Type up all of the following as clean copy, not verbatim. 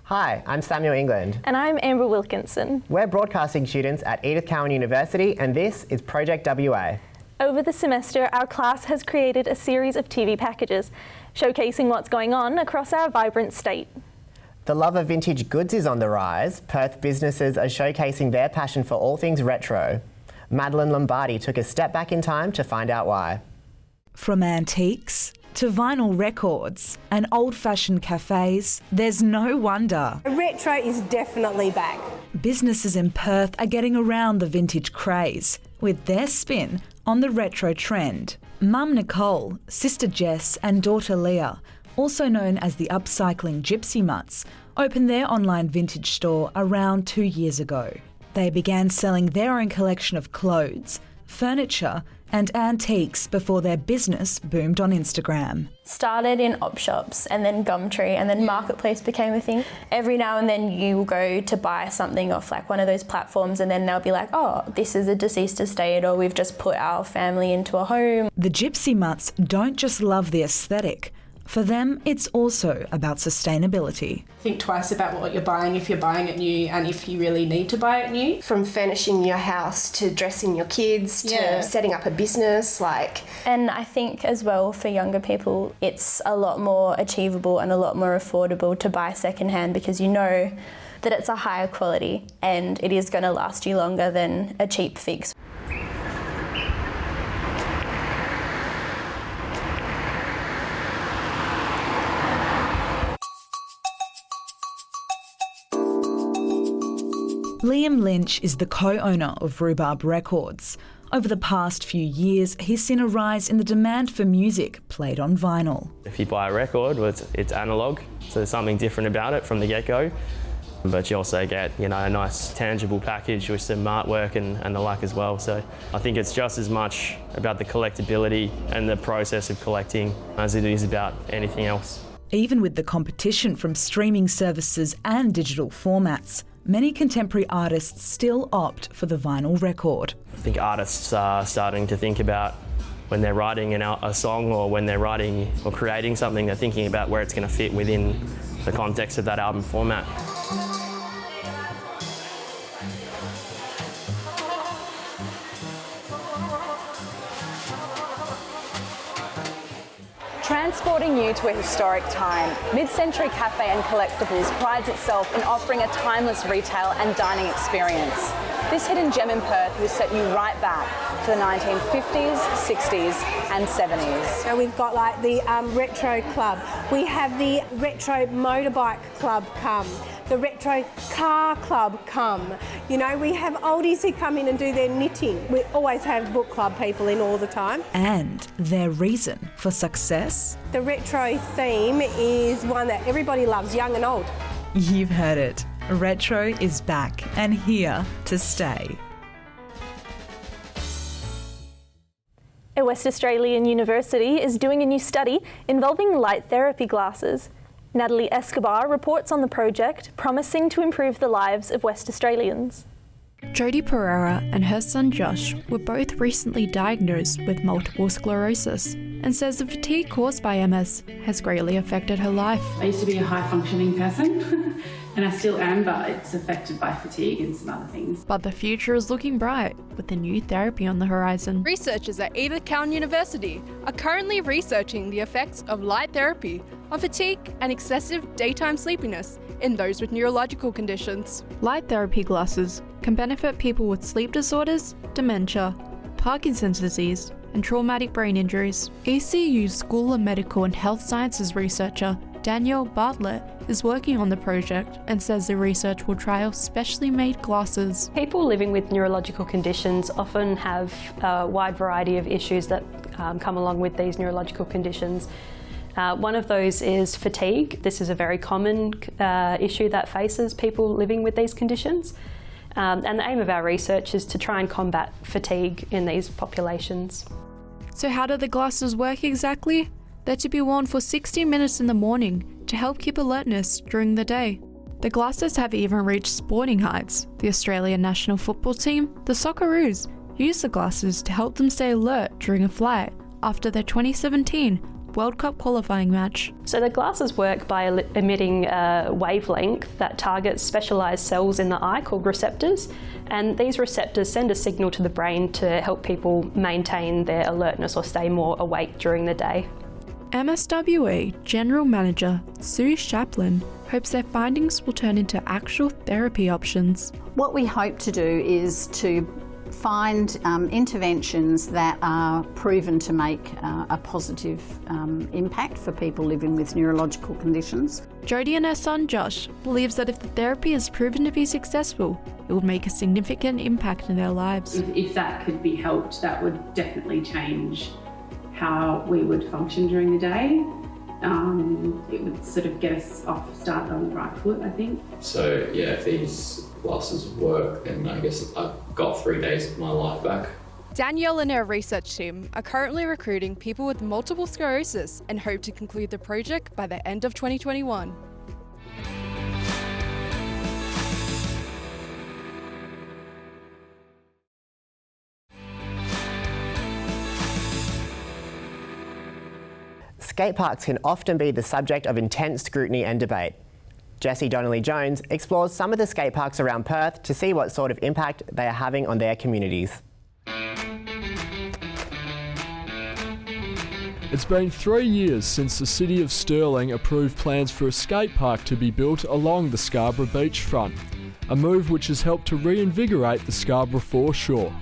Hi, I'm Samuel England. And I'm Amber Wilkinson. We're broadcasting students at Edith Cowan University, and this is Project WA. Over the semester, our class has created a series of TV packages, showcasing what's going on across our vibrant state. The love of vintage goods is on the rise. Perth businesses are showcasing their passion for all things retro. Madeline Lombardi took a step back in time to find out why. From antiques to vinyl records and old-fashioned cafes, there's no wonder. Retro is definitely back. Businesses in Perth are getting around the vintage craze with their spin on the retro trend. Mum Nicole, sister Jess and daughter Leah, also known as the upcycling Gypsy Mutts, opened their online vintage store around 2 years ago. They began selling their own collection of clothes, furniture and antiques before their business boomed on Instagram. Started in op shops and then Gumtree and then Marketplace became a thing. Every now and then you will go to buy something off like one of those platforms and then they'll be like, oh, this is a deceased estate or we've just put our family into a home. The Gypsy Mutts don't just love the aesthetic. For them, it's also about sustainability. Think twice about what you're buying if you're buying it new and if you really need to buy it new. From furnishing your house to dressing your kids to setting up a business, And I think as well for younger people, it's a lot more achievable and a lot more affordable to buy secondhand because you know that it's a higher quality and it is going to last you longer than a cheap fix. Liam Lynch is the co-owner of Rhubarb Records. Over the past few years, he's seen a rise in the demand for music played on vinyl. If you buy a record, well, it's analogue, so there's something different about it from the get-go. But you also get, a nice tangible package with some artwork and the like as well. So I think it's just as much about the collectability and the process of collecting as it is about anything else. Even with the competition from streaming services and digital formats, many contemporary artists still opt for the vinyl record. I think artists are starting to think about when they're writing a song or when they're writing or creating something, they're thinking about where it's going to fit within the context of that album format. Transporting you to a historic time, Mid-Century Cafe and Collectibles prides itself in offering a timeless retail and dining experience. This hidden gem in Perth will set you right back to the 1950s, 60s and 70s. So we've got the Retro Club. We have the Retro Motorbike Club come. The Retro Car Club come. We have oldies who come in and do their knitting. We always have book club people in all the time. And their reason for success? The retro theme is one that everybody loves, young and old. You've heard it. Retro is back and here to stay. A West Australian university is doing a new study involving light therapy glasses. Natalie Escobar reports on the project, promising to improve the lives of West Australians. Jodie Pereira and her son Josh were both recently diagnosed with multiple sclerosis and says the fatigue caused by MS has greatly affected her life. I used to be a high-functioning person and I still am, but it's affected by fatigue and some other things. But the future is looking bright with a new therapy on the horizon. Researchers at Edith Cowan University are currently researching the effects of light therapy on fatigue and excessive daytime sleepiness in those with neurological conditions. Light therapy glasses can benefit people with sleep disorders, dementia, Parkinson's disease, and traumatic brain injuries. ECU School of Medical and Health Sciences researcher Danielle Bartlett is working on the project and says the research will trial specially made glasses. People living with neurological conditions often have a wide variety of issues that come along with these neurological conditions. One of those is fatigue. This is a very common issue that faces people living with these conditions. And the aim of our research is to try and combat fatigue in these populations. So how do the glasses work exactly? They're to be worn for 60 minutes in the morning to help keep alertness during the day. The glasses have even reached sporting heights. The Australian national football team, the Socceroos, use the glasses to help them stay alert during a flight after their 2017 World Cup qualifying match. So the glasses work by emitting a wavelength that targets specialised cells in the eye called receptors, and these receptors send a signal to the brain to help people maintain their alertness or stay more awake during the day. MSWE General Manager Sue Chaplin hopes their findings will turn into actual therapy options. What we hope to do is to find interventions that are proven to make a positive impact for people living with neurological conditions. Jodie and her son Josh believes that if the therapy is proven to be successful, it will make a significant impact in their lives. If that could be helped, that would definitely change how we would function during the day. It would sort of get us started on the right foot, I think. So yeah, if these glasses work, then I guess I've got 3 days of my life back. Danielle and her research team are currently recruiting people with multiple sclerosis and hope to conclude the project by the end of 2021. Skate parks can often be the subject of intense scrutiny and debate. Jessie Donnelly-Jones explores some of the skate parks around Perth to see what sort of impact they are having on their communities. It's been 3 years since the City of Stirling approved plans for a skate park to be built along the Scarborough beachfront, a move which has helped to reinvigorate the Scarborough foreshore.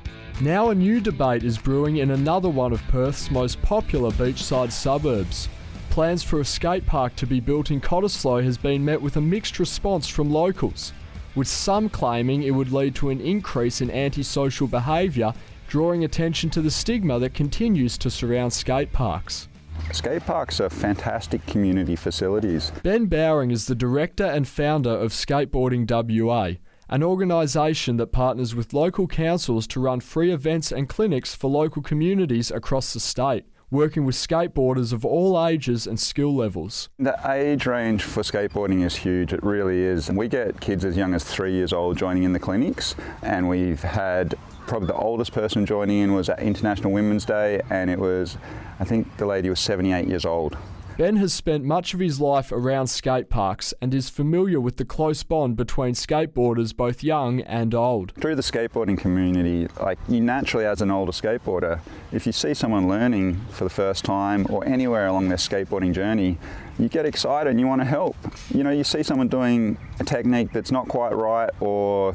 Now a new debate is brewing in another one of Perth's most popular beachside suburbs. Plans for a skate park to be built in Cottesloe has been met with a mixed response from locals, with some claiming it would lead to an increase in antisocial behaviour, drawing attention to the stigma that continues to surround skate parks. Skate parks are fantastic community facilities. Ben Bowring is the director and founder of Skateboarding WA, an organisation that partners with local councils to run free events and clinics for local communities across the state, working with skateboarders of all ages and skill levels. The age range for skateboarding is huge, it really is. We get kids as young as 3 years old joining in the clinics, and we've had probably the oldest person joining in was at International Women's Day, and it was, I think the lady was 78 years old. Ben has spent much of his life around skate parks and is familiar with the close bond between skateboarders both young and old. Through the skateboarding community, like you naturally as an older skateboarder, if you see someone learning for the first time or anywhere along their skateboarding journey, you get excited and you want to help. You know, you see someone doing a technique that's not quite right, or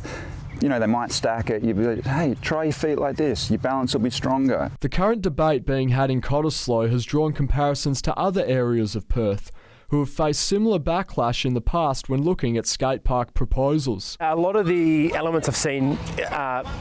you know, they might stack it, you'd be like, hey, try your feet like this, your balance will be stronger. The current debate being had in Cottesloe has drawn comparisons to other areas of Perth, who have faced similar backlash in the past when looking at skate park proposals. A lot of the elements I've seen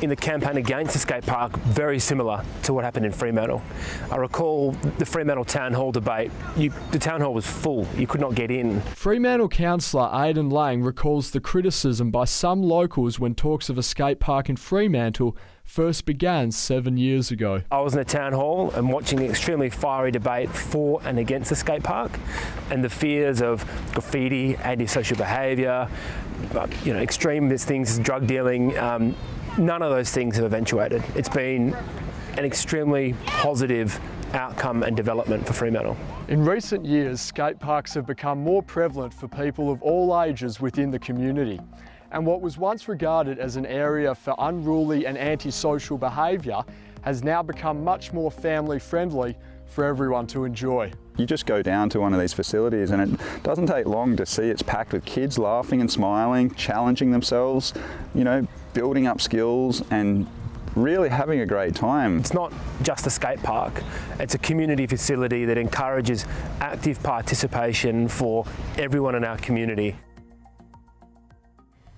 in the campaign against the skate park very similar to what happened in Fremantle. I recall the Fremantle Town Hall debate. The Town Hall was full, you could not get in. Fremantle councillor Aidan Lang recalls the criticism by some locals when talks of a skate park in Fremantle first began 7 years ago. I was in the town hall and watching the extremely fiery debate for and against the skate park, and the fears of graffiti, antisocial behaviour, you know, extreme things, drug dealing. None of those things have eventuated. It's been an extremely positive outcome and development for Fremantle. In recent years, skate parks have become more prevalent for people of all ages within the community. And what was once regarded as an area for unruly and antisocial behaviour has now become much more family friendly for everyone to enjoy. You just go down to one of these facilities and it doesn't take long to see it's packed with kids laughing and smiling, challenging themselves, you know, building up skills and really having a great time. It's not just a skate park, it's a community facility that encourages active participation for everyone in our community.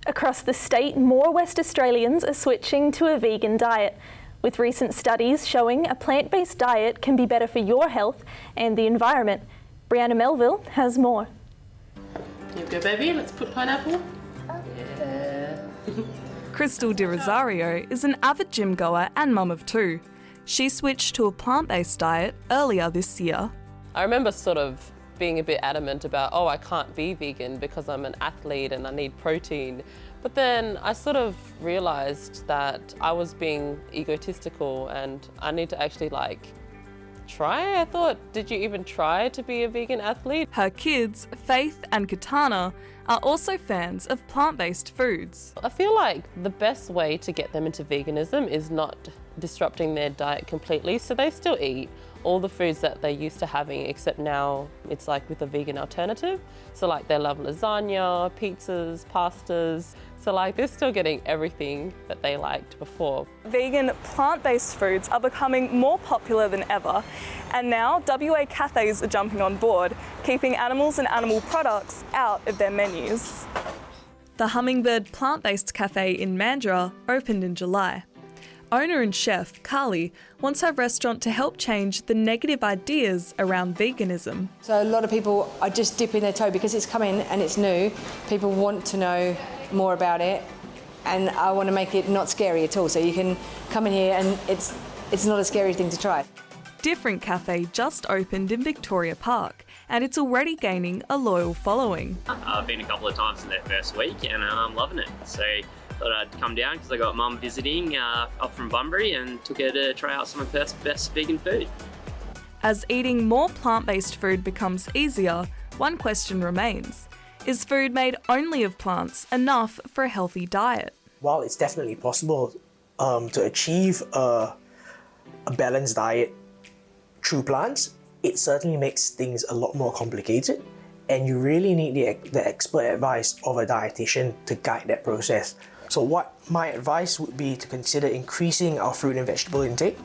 Across the state, more West Australians are switching to a vegan diet, with recent studies showing a plant-based diet can be better for your health and the environment. Brianna Melville has more. Here we go, baby. Let's put pineapple. Yeah. Crystal De Rosario is an avid gym goer and mum of two. She switched to a plant-based diet earlier this year. I remember sort of being a bit adamant about, oh, I can't be vegan because I'm an athlete and I need protein. But then I sort of realised that I was being egotistical and I need to actually try. I thought, did you even try to be a vegan athlete? Her kids, Faith and Katana, are also fans of plant-based foods. I feel like the best way to get them into veganism is not disrupting their diet completely, so they still eat all the foods that they're used to having, except now it's like with a vegan alternative. So like they love lasagna, pizzas, pastas. So like they're still getting everything that they liked before. Vegan plant-based foods are becoming more popular than ever, and now WA cafes are jumping on board, keeping animals and animal products out of their menus. The Hummingbird Plant-Based Cafe in Mandurah opened in July. Owner and chef Carly wants her restaurant to help change the negative ideas around veganism. So a lot of people are just dipping their toe because it's coming and it's new. People want to know more about it, and I want to make it not scary at all. So you can come in here and it's not a scary thing to try. Different Cafe just opened in Victoria Park, and it's already gaining a loyal following. I've been a couple of times in their first week and I'm loving it. So thought I'd come down because I got mum visiting up from Bunbury and took her to try out some of Perth's best vegan food. As eating more plant-based food becomes easier, one question remains. Is food made only of plants enough for a healthy diet? While it's definitely possible to achieve a balanced diet through plants, it certainly makes things a lot more complicated, and you really need the expert advice of a dietitian to guide that process. So what my advice would be to consider increasing our fruit and vegetable intake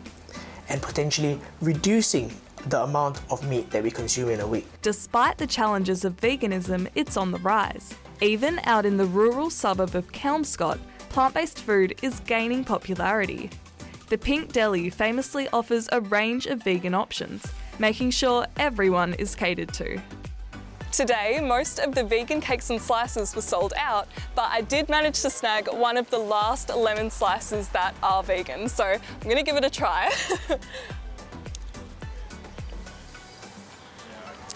and potentially reducing the amount of meat that we consume in a week. Despite the challenges of veganism, it's on the rise. Even out in the rural suburb of Kelmscott, plant-based food is gaining popularity. The Pink Deli famously offers a range of vegan options, making sure everyone is catered to. Today, most of the vegan cakes and slices were sold out, but I did manage to snag one of the last lemon slices that are vegan, so I'm gonna give it a try.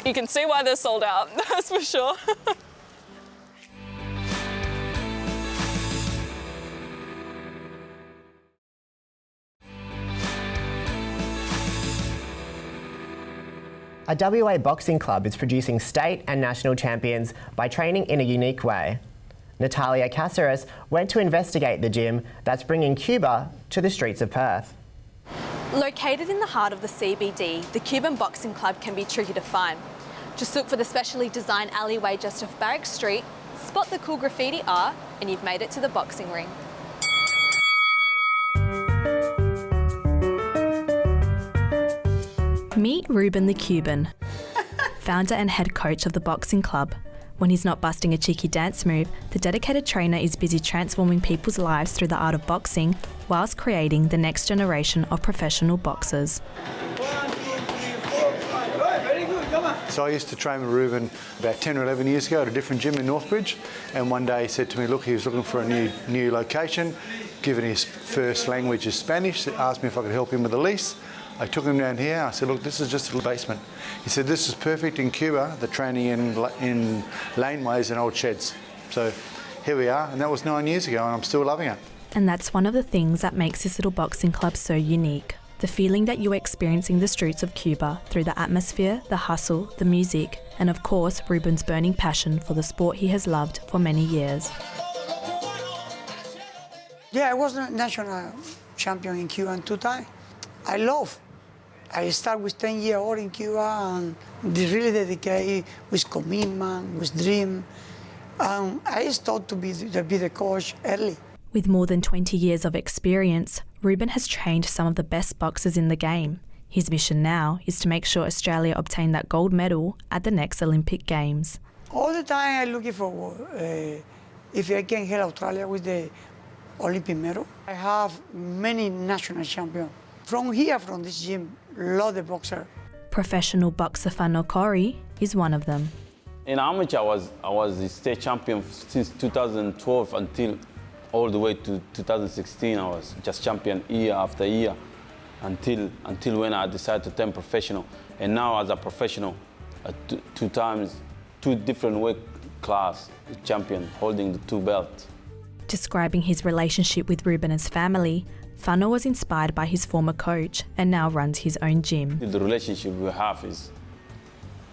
You can see why they're sold out, that's for sure. A WA boxing club is producing state and national champions by training in a unique way. Natalia Caceres went to investigate the gym that's bringing Cuba to the streets of Perth. Located in the heart of the CBD, the Cuban Boxing Club can be tricky to find. Just look for the specially designed alleyway just off Barrack Street, spot the cool graffiti art, and you've made it to the boxing ring. Meet Ruben the Cuban, founder and head coach of the boxing club. When he's not busting a cheeky dance move, the dedicated trainer is busy transforming people's lives through the art of boxing, whilst creating the next generation of professional boxers. So I used to train with Ruben about 10 or 11 years ago at a different gym in Northbridge, and one day he said to me, look, he was looking for a new location, given his first language is Spanish, he asked me if I could help him with the lease. I took him down here, I said, look, this is just a little basement. He said, this is perfect in Cuba, the training in laneways and old sheds. So here we are, and that was 9 years ago, and I'm still loving it. And that's one of the things that makes this little boxing club so unique. The feeling that you're experiencing the streets of Cuba through the atmosphere, the hustle, the music, and of course, Ruben's burning passion for the sport he has loved for many years. Yeah, I was a national champion in Cuba 2 times. I started with 10-year-old in Cuba and really dedicated with commitment, with dream. I started to be the coach early. With more than 20 years of experience, Ruben has trained some of the best boxers in the game. His mission now is to make sure Australia obtain that gold medal at the next Olympic Games. All the time I'm looking for if I can help Australia with the Olympic medal. I have many national champions. From here, from this gym, love the boxer. Professional boxer Fano Corey is one of them. In amateur, I was the state champion since 2012 until all the way to 2016. I was just champion year after year until when I decided to turn professional. And now as a professional, 2 times, 2 different weight class champion, holding the 2 belts. Describing his relationship with Ruben as family, Whānau was inspired by his former coach and now runs his own gym. The relationship we have is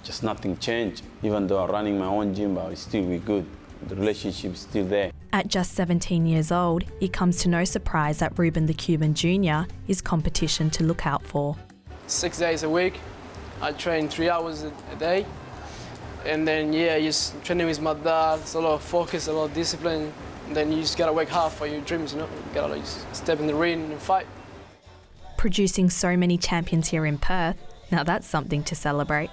just nothing changed. Even though I'm running my own gym, but it's still good. The relationship is still there. At just 17 years old, it comes to no surprise that Ruben the Cuban Jr. is competition to look out for. 6 days a week, I train 3 hours a day. And then, just training with my dad, it's a lot of focus, a lot of discipline. And then you just gotta work hard for your dreams, You gotta just step in the ring and fight. Producing so many champions here in Perth, now that's something to celebrate.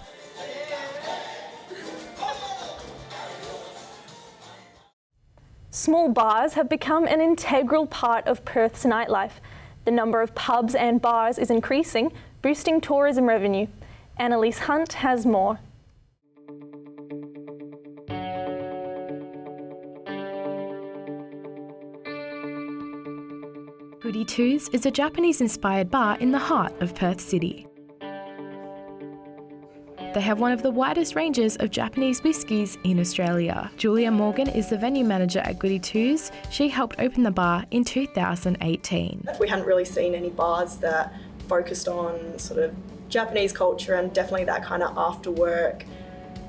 Small bars have become an integral part of Perth's nightlife. The number of pubs and bars is increasing, boosting tourism revenue. Annalise Hunt has more. Goody Two's is a Japanese-inspired bar in the heart of Perth City. They have one of the widest ranges of Japanese whiskies in Australia. Julia Morgan is the venue manager at Goody Two's. She helped open the bar in 2018. We hadn't really seen any bars that focused on sort of Japanese culture and definitely that kind of after work,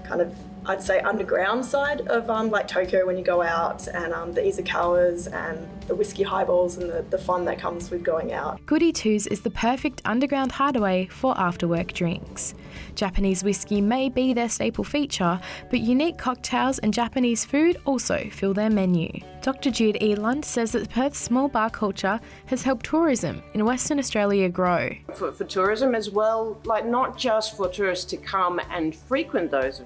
kind of, I'd say, underground side of like Tokyo when you go out, and the izakawas and the whiskey highballs and the fun that comes with going out. Goody Two's is the perfect underground hideaway for after-work drinks. Japanese whiskey may be their staple feature, but unique cocktails and Japanese food also fill their menu. Dr. Jude Eland says that Perth's small bar culture has helped tourism in Western Australia grow. For tourism as well, like not just for tourists to come and frequent those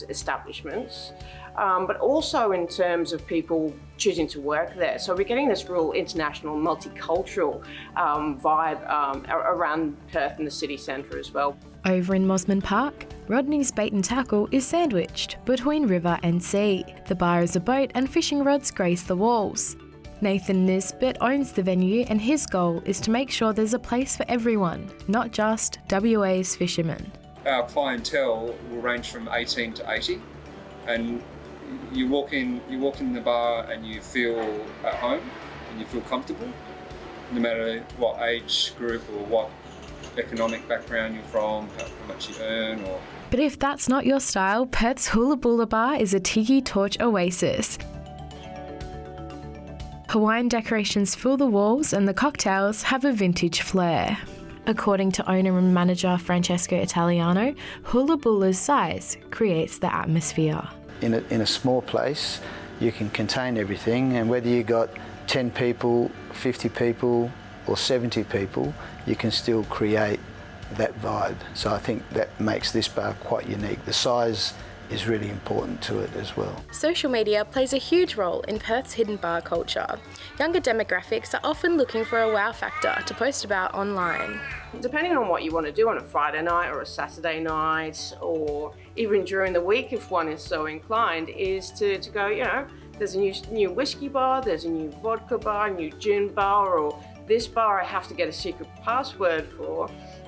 establishments, but also in terms of people choosing to work there. So we're getting this real international, multicultural vibe around Perth and the city centre as well. Over in Mosman Park, Rodney's Bait and Tackle is sandwiched between river and sea. The bar is a boat and fishing rods grace the walls. Nathan Nisbet owns the venue and his goal is to make sure there's a place for everyone, not just WA's fishermen. Our clientele will range from 18 to 80, and you walk in the bar and you feel at home and you feel comfortable, no matter what age group or what economic background you're from, how much you earn. But if that's not your style, Perth's Hula Bula Bar is a tiki torch oasis. Hawaiian decorations fill the walls and the cocktails have a vintage flair. According to owner and manager Francesco Italiano, Hula Bula's size creates the atmosphere. In a small place, you can contain everything, and whether you got 10 people, 50 people or 70 people, you can still create that vibe. So I think that makes this bar quite unique. The size is really important to it as well. Social media plays a huge role in Perth's hidden bar culture. Younger demographics are often looking for a wow factor to post about online. Depending on what you want to do on a Friday night or a Saturday night, or even during the week if one is so inclined, is to go, there's a new whiskey bar, there's a new vodka bar, a new gin bar, or this bar I have to get a secret password for.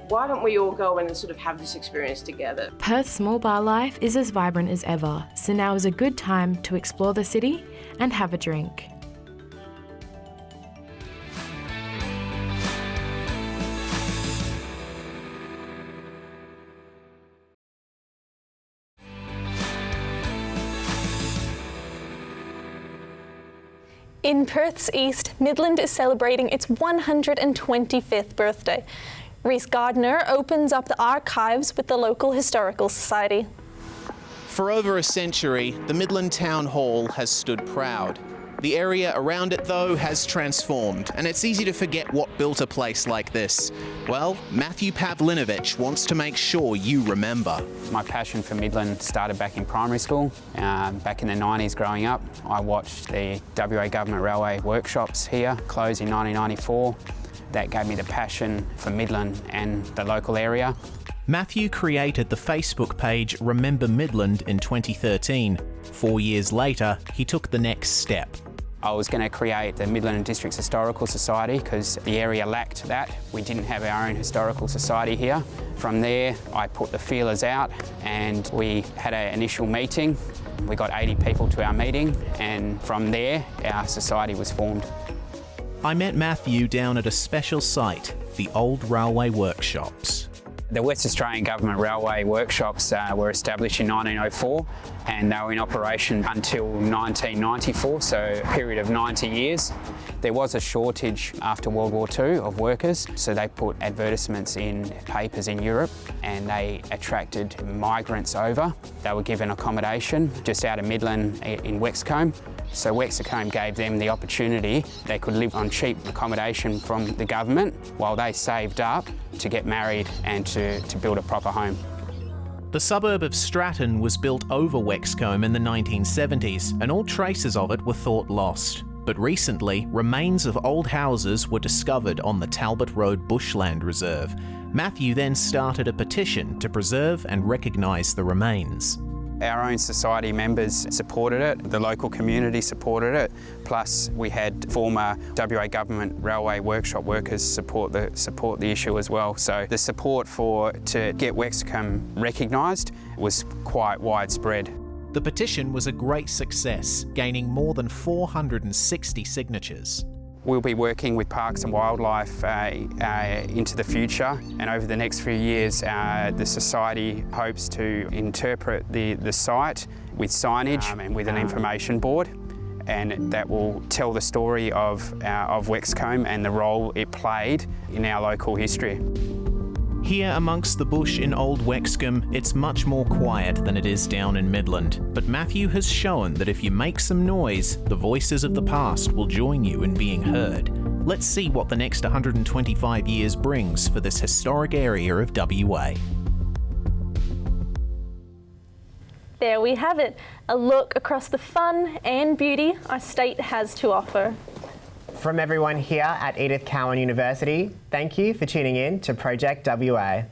Why don't we all go in and sort of have this experience together? Perth's small bar life is as vibrant as ever, so now is a good time to explore the city and have a drink. In Perths East, Midland is celebrating its 125th birthday. Reese Gardner opens up the archives with the local historical society. For over a century, the Midland Town Hall has stood proud. The area around it, though, has transformed, and it's easy to forget what built a place like this. Well, Matthew Pavlinovich wants to make sure you remember. My passion for Midland started back in primary school. Back in the 90s growing up, I watched the WA Government Railway workshops here close in 1994. That gave me the passion for Midland and the local area. Matthew created the Facebook page Remember Midland in 2013. 4 years later, he took the next step. I was going to create the Midland Districts Historical Society because the area lacked that. We didn't have our own historical society here. From there, I put the feelers out and we had an initial meeting. We got 80 people to our meeting, and from there, our society was formed. I met Matthew down at a special site, the old railway workshops. The West Australian Government Railway Workshops were established in 1904 and they were in operation until 1994, so a period of 90 years. There was a shortage after World War II of workers, so they put advertisements in papers in Europe and they attracted migrants over. They were given accommodation just out of Midland in Wexcombe. So Wexcombe gave them the opportunity. They could live on cheap accommodation from the government while they saved up to get married and to build a proper home. The suburb of Stratton was built over Wexcombe in the 1970s, and all traces of it were thought lost. But recently, remains of old houses were discovered on the Talbot Road Bushland Reserve. Matthew then started a petition to preserve and recognise the remains. Our own society members supported it, the local community supported it, plus we had former WA Government Railway Workshop workers support the issue as well. So the support to get Wexcombe recognised was quite widespread. The petition was a great success, gaining more than 460 signatures. We'll be working with Parks and Wildlife into the future, and over the next few years the Society hopes to interpret the site with signage and with an information board, and that will tell the story of Wexcombe and the role it played in our local history. Here amongst the bush in Old Wexcombe, it's much more quiet than it is down in Midland. But Matthew has shown that if you make some noise, the voices of the past will join you in being heard. Let's see what the next 125 years brings for this historic area of WA. There we have it, a look across the fun and beauty our state has to offer. From everyone here at Edith Cowan University, thank you for tuning in to Project WA.